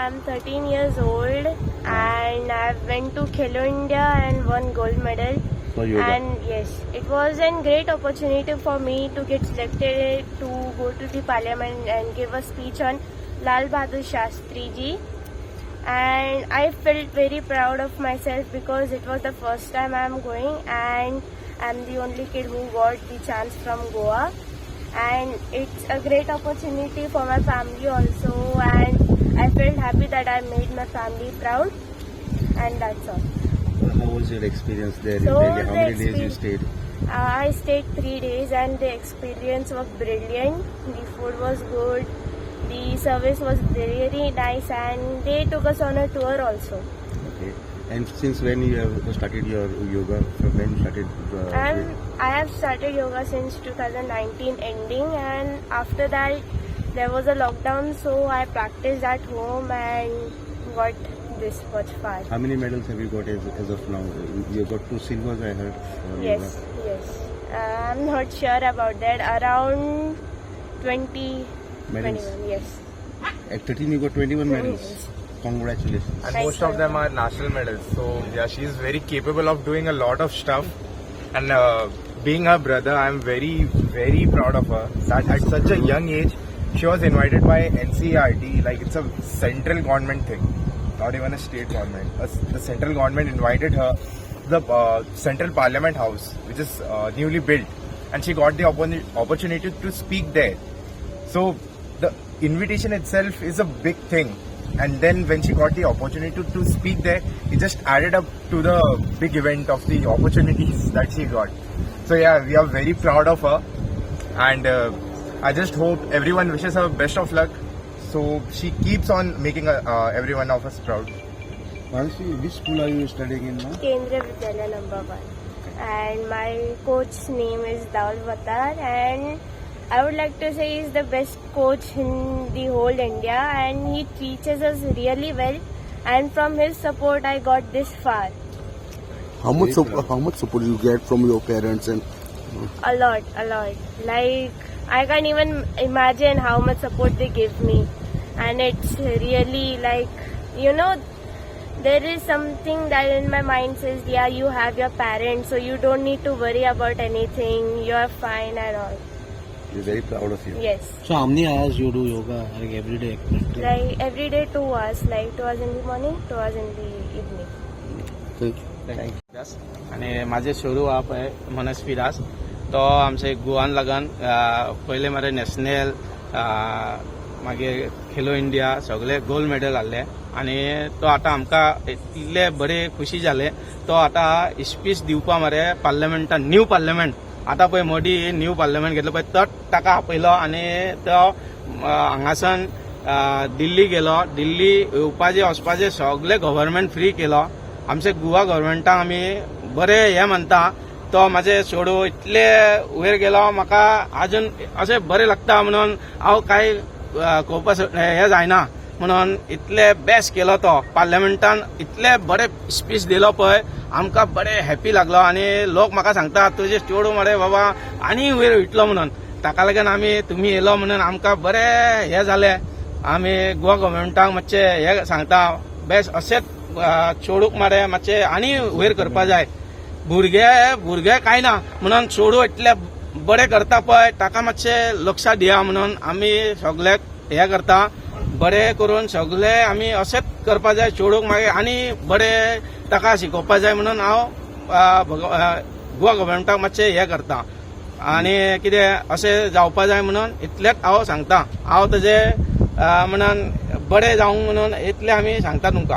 I'm 13 years old and I went to Khelo India and won gold medal. For yoga. And yes, it was a great opportunity for me to get selected to go to the parliament and give a speech on Lal Bahadur Shastri ji. And I felt very proud of myself because it was the first time I'm going and I'm the only kid who got the chance from Goa. And it's a great opportunity for my family also, and I felt happy that I made my family proud, and that's all. How was your experience there in So Delhi? How the many days you stayed? I stayed 3 days and the experience was brilliant. The food was good, the service was very nice, and they took us on a tour also. Okay. And since when you have started your yoga? From when you started? I have started yoga since 2019 ending, and after that there was a lockdown, so I practiced at home and got this much far. How many medals have you got as of now? You got 2 silvers, I heard. Yes. I'm not sure about that. Around 20, Medals? 21, yes. At 13 you got 21 medals. Yes. Congratulations. And Thanks most of for them that. are national medals. So yeah, she is very capable of doing a lot of stuff. And being her brother, I am very proud of her. That at such a young age, she was invited by NCERT. Like, it's a central government thing, not even a state government. The central government invited her to the Central Parliament House, which is newly built, and she got the opportunity to speak there. So the invitation itself is a big thing. And then when she got the opportunity to speak there, it just added up to the big event of the opportunities that she got. So yeah, we are very proud of her, and I just hope everyone wishes her best of luck. So she keeps on making everyone of us proud. Manasvi, which school are you studying in now? Kendriya Vidyalaya number 1. And my coach's name is Daul Vatar, and I would like to say he's the best coach in the whole India, and he teaches us really well, and from his support I got this far. How much support you get from your parents? And A lot. Like, I can't even imagine how much support they give me, and it's really like, there is something that in my mind says, yeah, you have your parents, so you don't need to worry about anything, you're fine and all. We're very proud of you. Yes. so how many hours you do yoga like every day? Like every day 2 hours, like 2 hours in the morning, 2 hours in the evening. Thank you. दास आणि माझे शोरू आप आहे मनस्वी दास. तो आमचे गोवान लागून पहिले मारे नॅशनल मागे खेलो इंडिया सगळे गोल्ड मेडल हाडले आणि तो आता आमकां इतले बरे खुशी जाले. तो आता स्पीच दिवपा मारे पार्लमेंटान न्यू पार्लमेंट आता पळय मोदी न्यू पार्लमेंट घेतलो पळय तो ताका आपयलो आणि तो हांगासन दिल्ली गेलो. दिल्ली येवपाचे वचपाचे सगळे गव्हर्नमेंट फ्री केलो. आमचे गोवा गव्हर्नमेंटाक आमी बरे हे म्हणटा. तो म्हाजे चेडू इतले वयर गेलो म्हाका अजून अशें बरें लागता म्हणून हांव कांय कोवपाक हे जायना म्हणून इतले बेस्ट केलो तो पार्लमेंटान इतले बरे स्पीच दिलो पळय आमकां बरें हॅपी लागलो. आणि लोक म्हाका सांगता तुजे चेडू मरे बाबा आनी वयर वयतलो म्हणून. ताका लागून आमी तुमी येयलो म्हणून आमकां बरें हे जालें. आमी गोवा गव्हर्नमेंटाक मातशें हे सांगता बेस्ट अशेंच चेडूक मरे मातशें आनी वयर करपा जाय. भुरगे कांय ना म्हणून चेडू इतले बरें करता पळय ताका मातशें लक्ष दिया म्हणून आमी सगळ्याक हे करता. बरें करून सगळे आमी अशेंच करपा जाय. चेडूक मागीर आनी बरें ताका शिकोवपा जाय म्हणून हांव गोवा गव्हर्नमेंटाक मातशें हे करता. आनी कितें अशें जावपा जाय म्हणून इतलेंच हांव सांगता. हांव ताजे म्हणून बरें जावंक म्हणून इतलें आमी सांगता तुमकां.